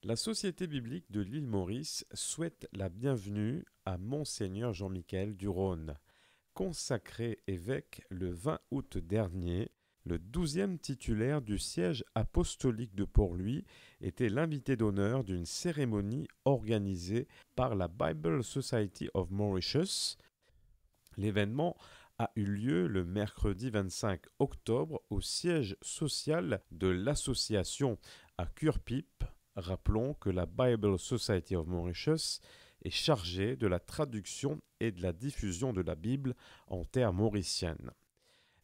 La Société biblique de l'île Maurice souhaite la bienvenue à Monseigneur Jean-Michel du Rhône. Consacré évêque le 20 août dernier, le 12e titulaire du siège apostolique de Port-Louis était l'invité d'honneur d'une cérémonie organisée par la Bible Society of Mauritius. L'événement a eu lieu le mercredi 25 octobre au siège social de l'association à Curepipe. Rappelons que la Bible Society of Mauritius est chargée de la traduction et de la diffusion de la Bible en terre mauricienne.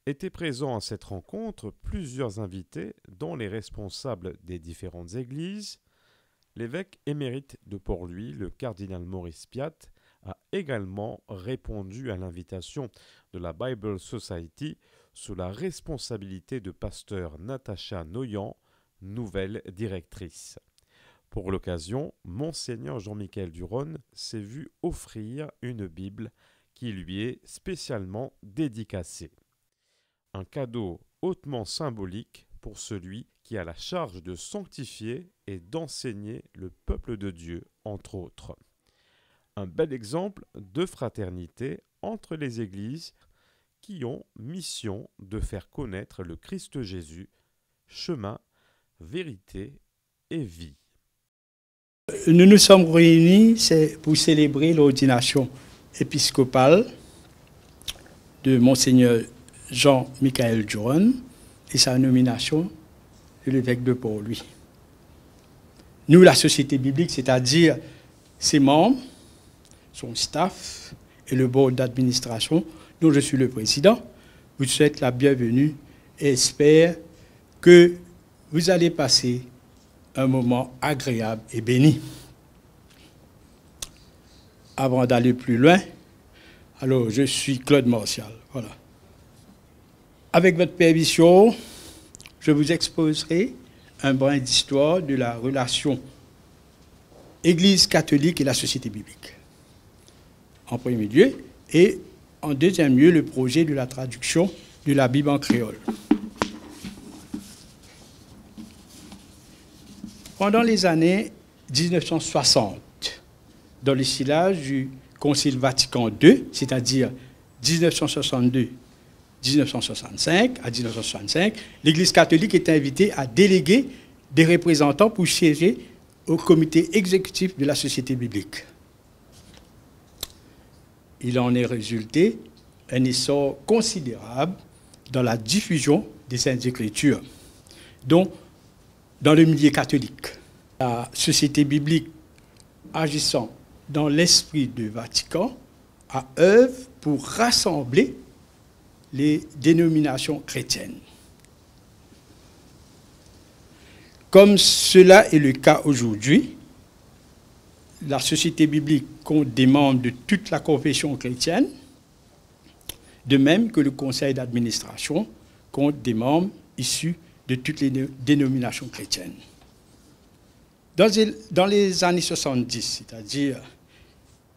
Étaient présents à cette rencontre plusieurs invités, dont les responsables des différentes églises. L'évêque émérite de Port-Louis, le cardinal Maurice Piat, a également répondu à l'invitation de la Bible Society sous la responsabilité de pasteur Natacha Noyan, nouvelle directrice. Pour l'occasion, Monseigneur Jean-Michel du Rhône s'est vu offrir une Bible qui lui est spécialement dédicacée. Un cadeau hautement symbolique pour celui qui a la charge de sanctifier et d'enseigner le peuple de Dieu, entre autres. Un bel exemple de fraternité entre les églises qui ont mission de faire connaître le Christ Jésus, chemin, vérité et vie. Nous nous sommes réunis pour célébrer l'ordination épiscopale de Monseigneur Jean-Michel du Rhône et sa nomination de l'évêque de Port-Louis. Nous, la Société biblique, c'est-à-dire ses membres, son staff et le board d'administration, dont je suis le président, vous souhaite la bienvenue et espère que vous allez passer un moment agréable et béni. Avant d'aller plus loin, alors je suis Claude Martial. Voilà. Avec votre permission, je vous exposerai un brin d'histoire de la relation Église catholique et la société biblique. En premier lieu, et en deuxième lieu, le projet de la traduction de la Bible en créole. Pendant les années 1960, dans le sillage du Concile Vatican II, c'est-à-dire 1962-1965 à 1965, l'Église catholique est invitée à déléguer des représentants pour siéger au comité exécutif de la Société biblique. Il en est résulté un essor considérable dans la diffusion des Saintes Écritures, dont dans le milieu catholique. La Société biblique, agissant dans l'esprit du Vatican, a œuvre pour rassembler les dénominations chrétiennes. Comme cela est le cas aujourd'hui, la Société biblique compte des membres de toute la confession chrétienne, de même que le conseil d'administration compte des membres issus de toutes les dénominations chrétiennes. Dans les années 70, c'est-à-dire,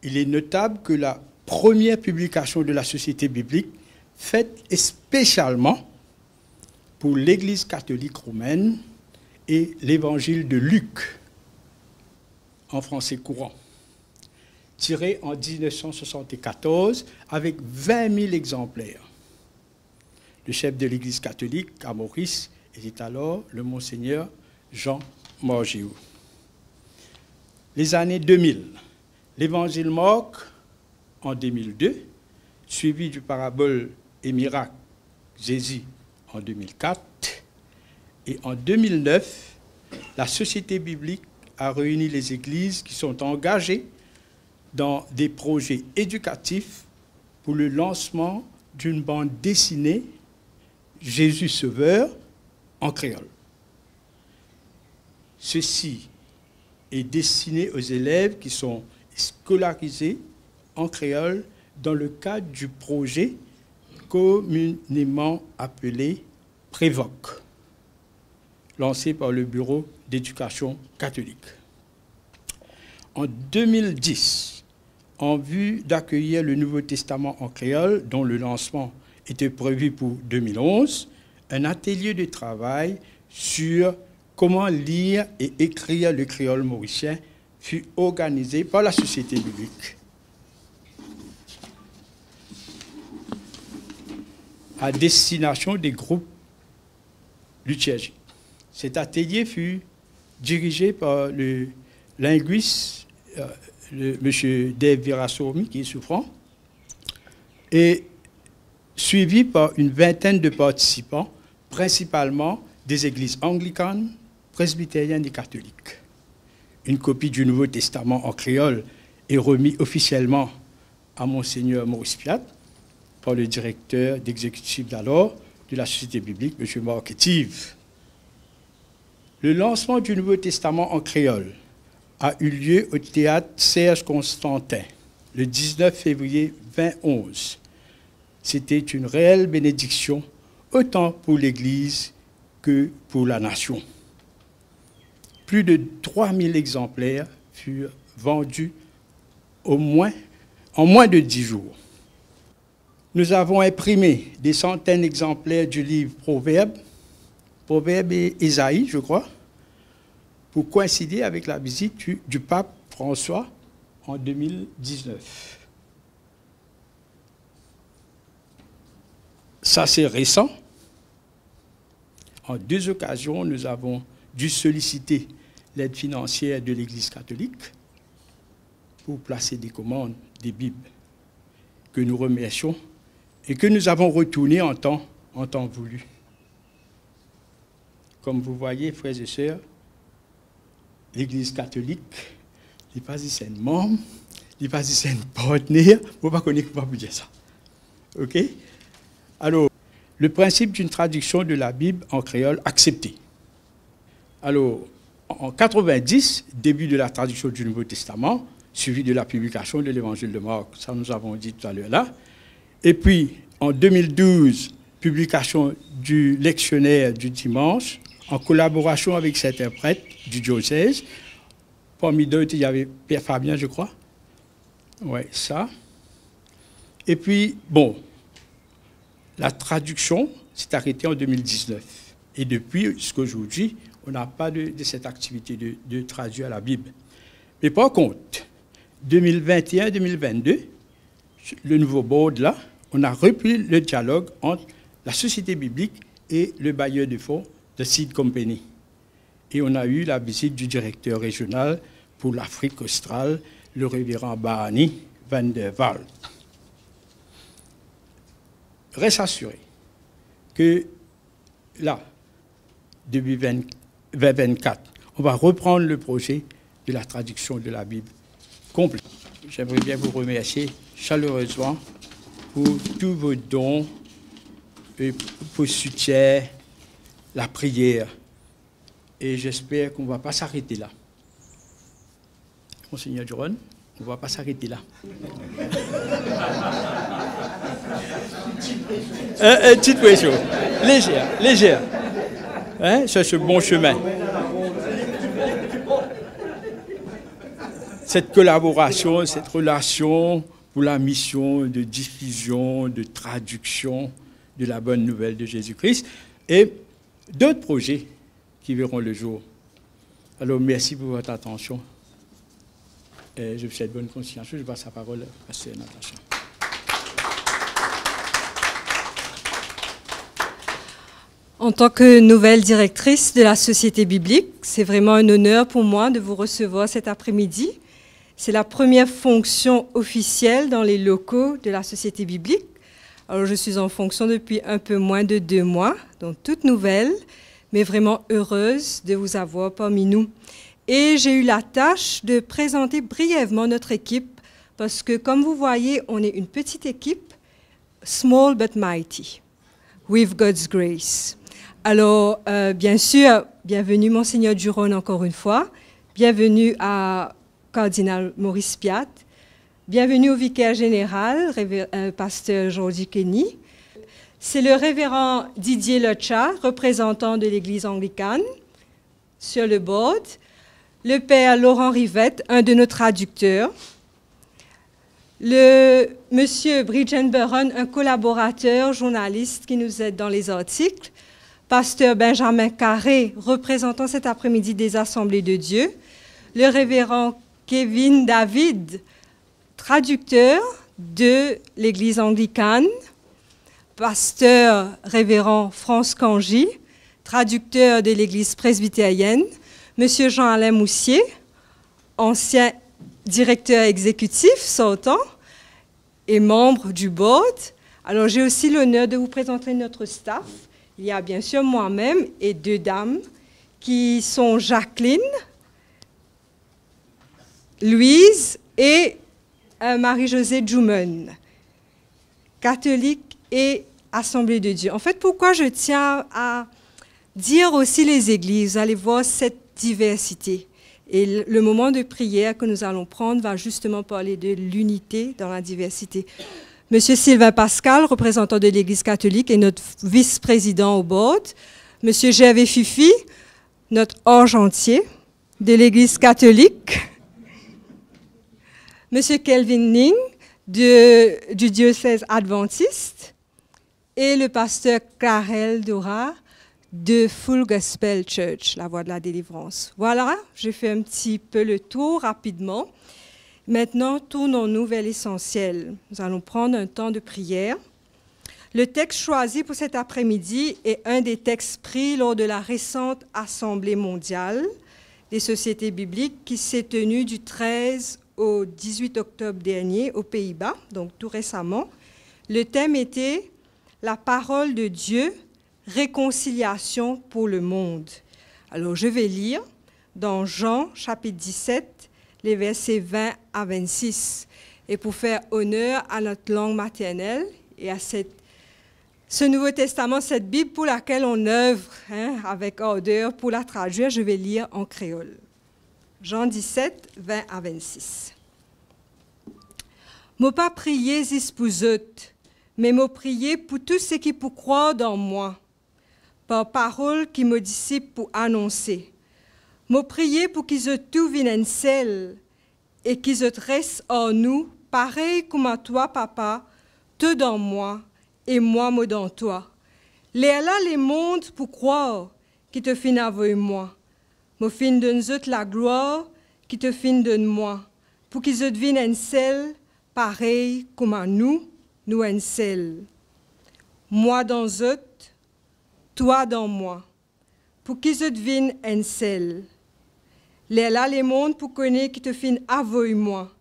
il est notable que la première publication de la Société biblique, faite spécialement pour l'Église catholique romaine et l'Évangile de Luc, en français courant, tiré en 1974 avec 20 000 exemplaires. Le chef de l'Église catholique à Maurice était alors le Monseigneur Jean Morgéou. Les années 2000, l'Évangile Marc en 2002, suivi du Parabole et Miracle Jésus en 2004, et en 2009, la Société biblique a réuni les églises qui sont engagées dans des projets éducatifs pour le lancement d'une bande dessinée Jésus Sauveur en créole. Ceci est destiné aux élèves qui sont scolarisés en créole dans le cadre du projet communément appelé Prévoc, lancé par le Bureau d'éducation catholique. En 2010, en vue d'accueillir le Nouveau Testament en créole, dont le lancement était prévu pour 2011, un atelier de travail sur comment lire et écrire le créole mauricien fut organisé par la Société biblique. À destination des groupes liturgiques. Cet atelier fut dirigé par le linguiste M. Dave Virasomi, qui est souffrant, et suivi par une vingtaine de participants, principalement des églises anglicanes, presbytériennes et catholiques. Une copie du Nouveau Testament en créole est remise officiellement à Monseigneur Maurice Piat par le directeur d'exécutif d'alors de la Société biblique, M. Marc Etive. Le lancement du Nouveau Testament en créole a eu lieu au théâtre Serge Constantin le 19 février 2011. C'était une réelle bénédiction, autant pour l'Église que pour la nation. Plus de 3000 exemplaires furent vendus en moins de 10 jours. Nous avons imprimé des centaines d'exemplaires du livre Proverbes et Ésaïe, je crois, pour coïncider avec la visite du pape François en 2019. Ça, c'est récent. En 2 occasions, nous avons dû solliciter l'aide financière de l'Église catholique pour placer des commandes des Bibles que nous remercions et que nous avons retournées en temps voulu. Comme vous voyez, frères et sœurs, l'Église catholique n'est pas ici un membre, n'est pas ici un partenaire, on ne va pas connaître comment vous dire ça. OK? Alors, le principe d'une traduction de la Bible en créole accepté. Alors, en 90, début de la traduction du Nouveau Testament, suivi de la publication de l'Évangile de Marc, ça nous avons dit tout à l'heure là. Et puis, en 2012, publication du lectionnaire du dimanche, en collaboration avec cet interprète du diocèse. Parmi d'autres, il y avait Pierre Fabien, je crois. Oui, ça. Et puis, bon, la traduction s'est arrêtée en 2019. Et depuis jusqu'à aujourd'hui, on n'a pas de cette activité de traduire la Bible. Mais par contre, 2021-2022, le nouveau board là, on a repris le dialogue entre la Société biblique et le bailleur de fonds, The Seed Company. Et on a eu la visite du directeur régional pour l'Afrique australe, le révérend Bahani van der Waal. Reste assuré que là, depuis 2024, on va reprendre le projet de la traduction de la Bible complète. J'aimerais bien vous remercier chaleureusement pour tous vos dons, et pour le soutien, la prière. Et j'espère qu'on ne va pas s'arrêter là. Monseigneur Duron, on ne va pas s'arrêter là. Une petite pression, légère. Hein? C'est ce bon chemin. Cette collaboration, cette relation pour la mission de diffusion, de traduction de la bonne nouvelle de Jésus-Christ et d'autres projets qui verront le jour. Alors, merci pour votre attention. Et je vous souhaite bonne continuation. Je passe la parole à Pasteur Natacha. En tant que nouvelle directrice de la Société biblique, c'est vraiment un honneur pour moi de vous recevoir cet après-midi. C'est la première fonction officielle dans les locaux de la Société biblique. Alors, je suis en fonction depuis un peu moins de 2 mois, donc toute nouvelle, mais vraiment heureuse de vous avoir parmi nous. Et j'ai eu la tâche de présenter brièvement notre équipe, parce que comme vous voyez, on est une petite équipe, small but mighty, with God's grace. Alors, bien sûr, bienvenue Monseigneur Duron encore une fois, bienvenue à Cardinal Maurice Piat, bienvenue au vicaire général, pasteur Jordi Kenny. C'est le révérend Didier Locha, représentant de l'Église anglicane, sur le board. Le père Laurent Rivette, un de nos traducteurs. Le monsieur Bridgen Burron, un collaborateur, journaliste qui nous aide dans les articles. pasteur Benjamin Carré, représentant cet après-midi des Assemblées de Dieu, le révérend Kevin David, traducteur de l'Église anglicane, pasteur révérend France Cangy, traducteur de l'Église presbytérienne, monsieur Jean-Alain Moussier, ancien directeur exécutif sortant et membre du board. Alors, j'ai aussi l'honneur de vous présenter notre staff. Il y a bien sûr moi-même et 2 dames qui sont Jacqueline, Louise et Marie-Josée Djoumen, catholique et Assemblée de Dieu. En fait, pourquoi je tiens à dire aussi les églises? Vous allez voir cette diversité. Et le moment de prière que nous allons prendre va justement parler de l'unité dans la diversité. Monsieur Sylvain Pascal, représentant de l'Église catholique et notre vice-président au board. Monsieur Gervais Fifi, notre argentier de l'Église catholique. Monsieur Kelvin Ning, du diocèse adventiste. Et le pasteur Karel Dora de Full Gospel Church, la voie de la délivrance. Voilà, j'ai fait un petit peu le tour rapidement. Maintenant, tournons-nous vers l'essentiel. Nous allons prendre un temps de prière. Le texte choisi pour cet après-midi est un des textes pris lors de la récente Assemblée mondiale des sociétés bibliques qui s'est tenue du 13 au 18 octobre dernier aux Pays-Bas, donc tout récemment. Le thème était « La parole de Dieu, réconciliation pour le monde ». Alors, je vais lire dans Jean, chapitre 17, les versets 20 à 26. Et pour faire honneur à notre langue maternelle et à ce Nouveau Testament, cette Bible pour laquelle on œuvre avec ardeur pour la traduire, je vais lire en créole. Jean 17, 20 à 26. « M'ont pas prié pour eux, mais m'ont prié pour tous ceux qui pour croire dans moi, par parole qui me disciple pour annoncer. M'ont prié pour qu'ils tout viennent seul et qu'ils restent en nous, pareil comme à toi, papa, toi dans moi et moi dans toi. Les là les mondes pour croire qui te fin avec moi. Me fin donne la gloire qui te fin donne moi, pour qu'ils viennent seul, pareil comme à nous en seul. Moi dans eux, toi dans moi, pour qu'ils deviennent un seul. Les là les mondes pour connaître qui te fin avec moi,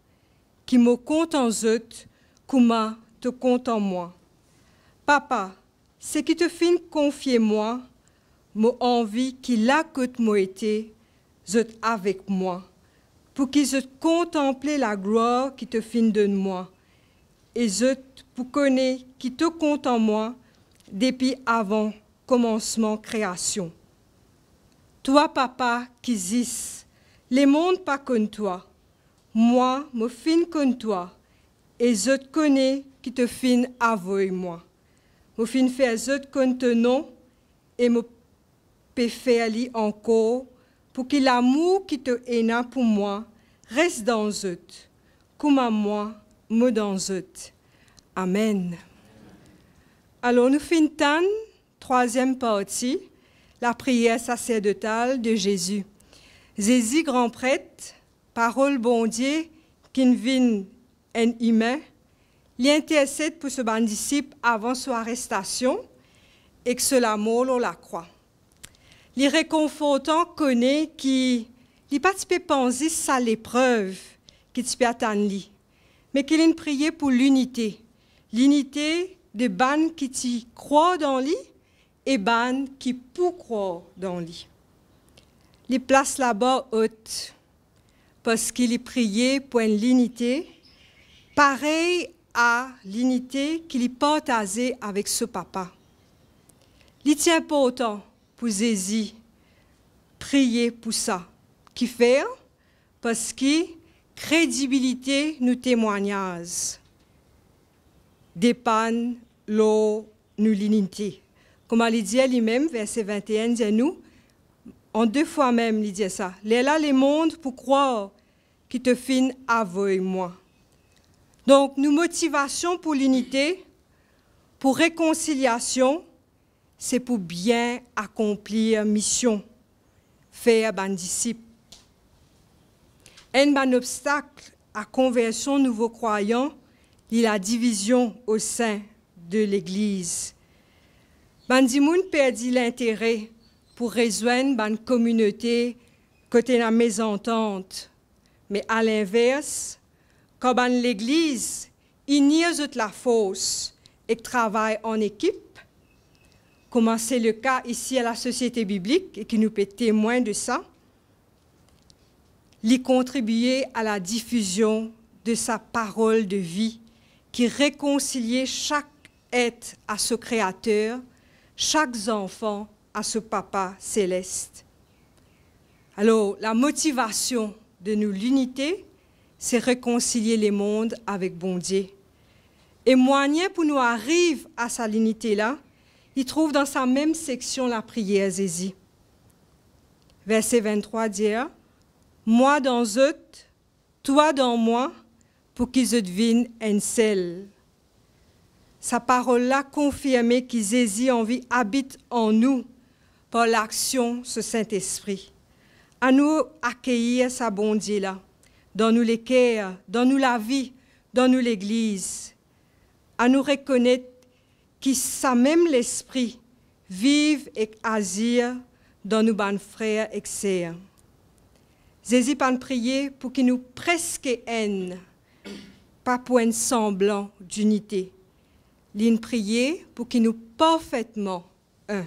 qui me compte en eux, comme te compte en moi. Papa, ce qui te fin confier moi, m'ont envie qu'il a que moi été, avec moi, pour qu'ils contemplent la gloire qui te fin de moi, et pour connaître qui te compte en moi, depuis avant commencement création. Toi, papa, qui dis, les mondes pas comme toi, moi, me fin comme toi, et je te connais qui te fin avec moi. Me fin faire je comme ton nom, et me peut faire encore, pour que l'amour qui te haina pour moi reste dans eux, comme à moi, me dans eux. Amen. Alors, nous finissons, 3e partie, la prière sacerdotale de Jésus. Jésus, grand prêtre, parole bon Dieu, qui vient en humain, l'intercède pour ce bon disciple avant son arrestation et que cela mort on la croix. Les réconfortants connaît qui n'est pas penser à l'épreuve qui peut attendre lui, mais qu'il a prié pour l'unité de ban qui t'y croit dans lui et ban qui peut croire dans lui. Les places là-bas hautes parce qu'il est prié pour une l'unité pareil à l'unité qu'il est partagé avec ce papa. Il est important pour Jésus prier pour ça. Qui fait? Parce que crédibilité nous témoignage dépend nous l'unité. Comme il dit lui-même, verset 21, dit nous, en 2 fois même, il dit ça. Les là les mondes pour croire qui te fin avec moi. Donc, nous motivation pour l'unité, pour réconciliation c'est pour bien accomplir mission, faire ban disciples. Un ban obstacle à conversion nouveaux croyants, il y a la division au sein de l'Église. Ban di moun perdi l'intérêt pour rejoindre ban communauté côté la mésentente. Mais à l'inverse, quand ban l'Église, il nie la force et travaille en équipe, comme c'est le cas ici à la Société biblique et qui nous peut témoin de ça, l'y contribuer à la diffusion de sa parole de vie qui réconciliait chaque être à ce Créateur, chaque enfant à ce Papa céleste. Alors, la motivation de nous, l'unité, c'est réconcilier les mondes avec bon Dieu. Et moyen pour nous arriver à sa unité-là, il trouve dans sa même section la prière Jésus. Verset 23 dit, « Moi dans eux, toi dans moi, pour qu'ils deviennent un seul. » Sa parole-là confirme que Jésus en vie habite en nous par l'action ce Saint-Esprit. À nous accueillir sa bonté là, dans nous les cœurs, dans nous la vie, dans nous l'Église. À nous reconnaître que ça même l'Esprit vive et agir dans nous ban frères et sœurs. Jésus pas prier pour qu'il nous presque haine, pas pour un semblant d'unité. Il prier pour qu'il nous parfaitement un.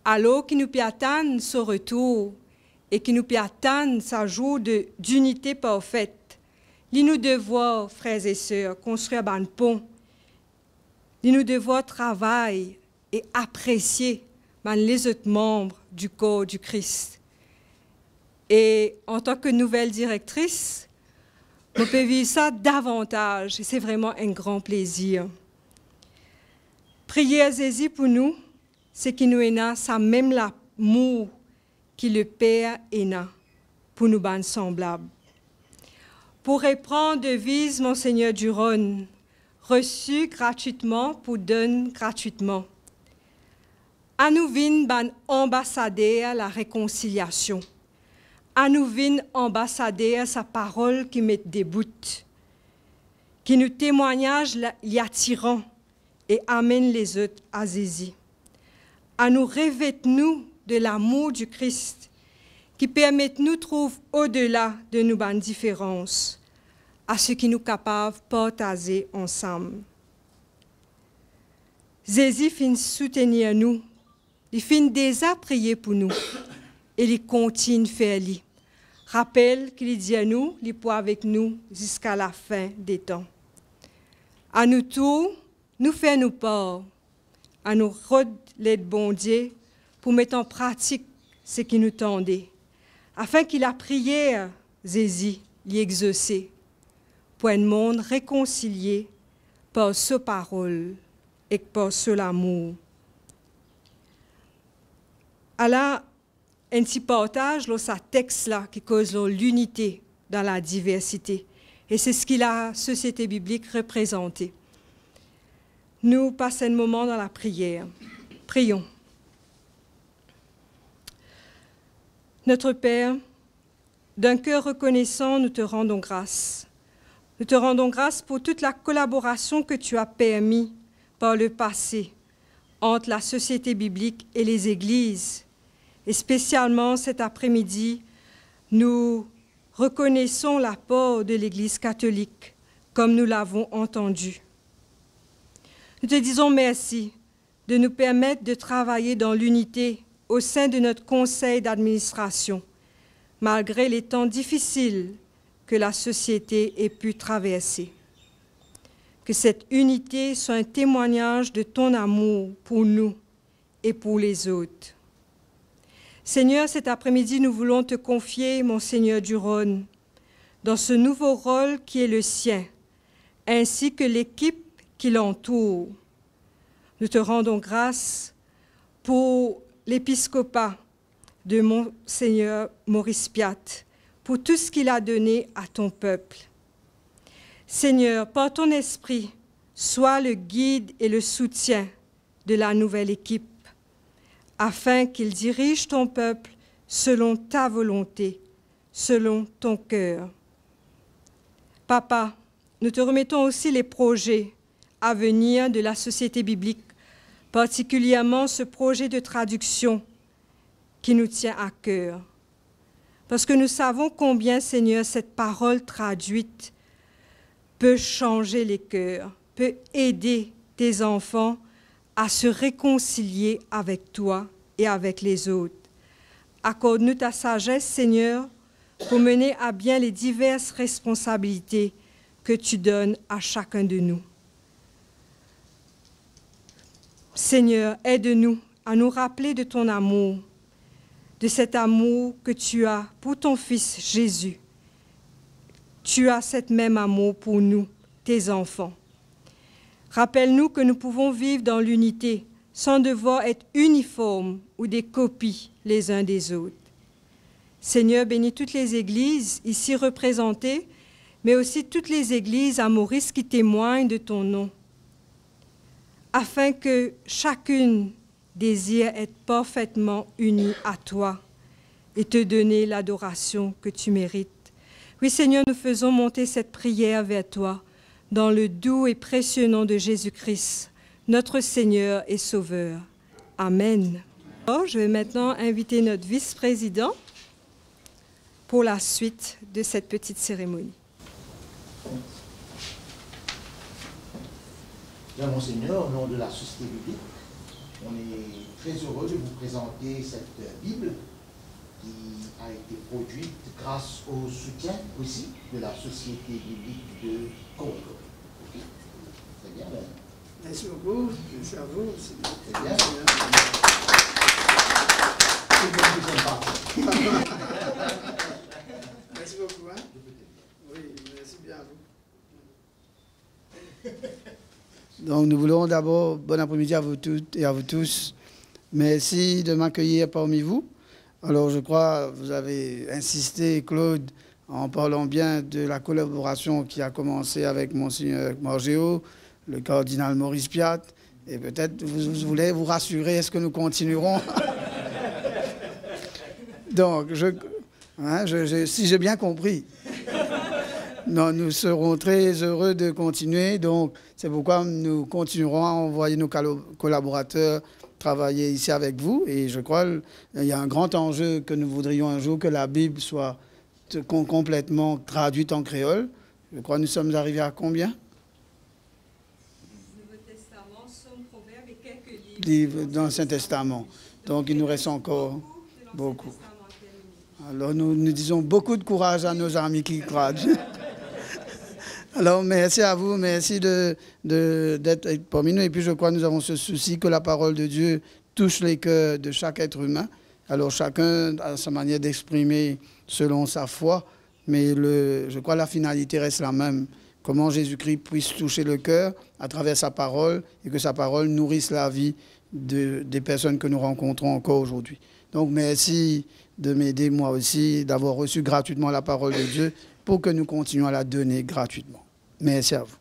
Alors qu'il nous peut attendre ce retour et qu'il nous peut attendre sa jour d'unité parfaite, il nous devoir, frères et sœurs, construire un pont. Il nous devoir travailler et apprécier les autres membres du corps du Christ. Et en tant que nouvelle directrice, on peut vivre ça davantage et c'est vraiment un grand plaisir. Prier à Jésus pour nous, c'est qu'il nous ait ça même l'amour que le Père a pour nous ban semblables. Pour reprendre devise Monseigneur Duron, reçu gratuitement pour donner gratuitement. À nous vin ban ambassadeur la réconciliation. À nous vin ambassadeur sa parole qui met des bouts, qui nous témoignage l'attirant et amène les autres à Jésus. À nous revêtir-nous de l'amour du Christ, qui permet de nous trouver au-delà de nos bonnes différences, à ce qui nous capables de partager ensemble. Jésus finit soutenir nous, il finit déjà prier pour nous, et il continue de faire lui. Rappelle qu'il dit à nous, il est avec nous jusqu'à la fin des temps. À nous tous, nous faire nos part, à nous rendre l'aide bon Dieu pour mettre en pratique ce qui nous tendait, afin qu'il a prié Jésus, l'y exaucer, pour un monde réconcilié par ce parole et par ce l'amour. Alors, un petit partage dans ce texte-là qui cause l'unité dans la diversité. Et c'est ce que la société biblique représentait. Nous passons un moment dans la prière. Prions. Notre Père, d'un cœur reconnaissant, nous te rendons grâce. Nous te rendons grâce pour toute la collaboration que tu as permis par le passé entre la société biblique et les églises. Et spécialement cet après-midi, nous reconnaissons l'apport de l'Église catholique, comme nous l'avons entendu. Nous te disons merci de nous permettre de travailler dans l'unité au sein de notre conseil d'administration, malgré les temps difficiles que la société ait pu traverser. Que cette unité soit un témoignage de ton amour pour nous et pour les autres. Seigneur, cet après-midi, nous voulons te confier, Monseigneur Duron, dans ce nouveau rôle qui est le sien, ainsi que l'équipe qui l'entoure. Nous te rendons grâce pour l'épiscopat de Monseigneur Maurice Piat, pour tout ce qu'il a donné à ton peuple. Seigneur, par ton esprit, sois le guide et le soutien de la nouvelle équipe, afin qu'ils dirigent ton peuple selon ta volonté, selon ton cœur. Papa, nous te remettons aussi les projets à venir de la Société biblique, particulièrement ce projet de traduction qui nous tient à cœur. Parce que nous savons combien, Seigneur, cette parole traduite peut changer les cœurs, peut aider tes enfants à se réconcilier avec toi et avec les autres. Accorde-nous ta sagesse, Seigneur, pour mener à bien les diverses responsabilités que tu donnes à chacun de nous. Seigneur, aide-nous à nous rappeler de ton amour, de cet amour que tu as pour ton Fils Jésus. Tu as cet même amour pour nous, tes enfants. Rappelle-nous que nous pouvons vivre dans l'unité sans devoir être uniformes ou des copies les uns des autres. Seigneur, bénis toutes les églises ici représentées, mais aussi toutes les églises à Maurice qui témoignent de ton nom, afin que chacune désire être parfaitement unie à toi et te donner l'adoration que tu mérites. Oui, Seigneur, nous faisons monter cette prière vers toi dans le doux et précieux nom de Jésus-Christ, notre Seigneur et Sauveur. Amen. Je vais maintenant inviter notre vice-président pour la suite de cette petite cérémonie. Bien, Monseigneur, au nom de la Société biblique, on est très heureux de vous présenter cette Bible qui a été produite grâce au soutien aussi de la Société biblique de Congo. Okay. Très bien, ben. Merci beaucoup. Merci à vous. Très bien. C'est bon, deuxième partie. Merci beaucoup. Hein? Oui, merci bien à vous. Donc nous voulons d'abord bon après-midi à vous toutes et à vous tous. Merci de m'accueillir parmi vous. Alors je crois que vous avez insisté, Claude, en parlant bien de la collaboration qui a commencé avec Monseigneur Margéo, le cardinal Maurice Piat, et peut-être vous voulez vous rassurer, est-ce que nous continuerons? Donc, si j'ai bien compris, non, nous serons très heureux de continuer. Donc, c'est pourquoi nous continuerons à envoyer nos collaborateurs travailler ici avec vous. Et je crois qu'il y a un grand enjeu que nous voudrions un jour que la Bible soit complètement traduite en créole. Je crois que nous sommes arrivés à combien? Nouveau Testament, Somme, Proverbes et quelques livres dans l'Ancien Testament. Donc, il nous reste encore beaucoup. Alors, nous disons beaucoup de courage à nos amis qui traduisent. Alors, merci à vous, merci d'être parmi nous. Et puis, je crois que nous avons ce souci que la parole de Dieu touche les cœurs de chaque être humain. Alors, chacun a sa manière d'exprimer selon sa foi, mais je crois que la finalité reste la même. Comment Jésus-Christ puisse toucher le cœur à travers sa parole et que sa parole nourrisse la vie des personnes que nous rencontrons encore aujourd'hui. Donc, merci de m'aider, moi aussi, d'avoir reçu gratuitement la parole de Dieu pour que nous continuions à la donner gratuitement. Merci à vous.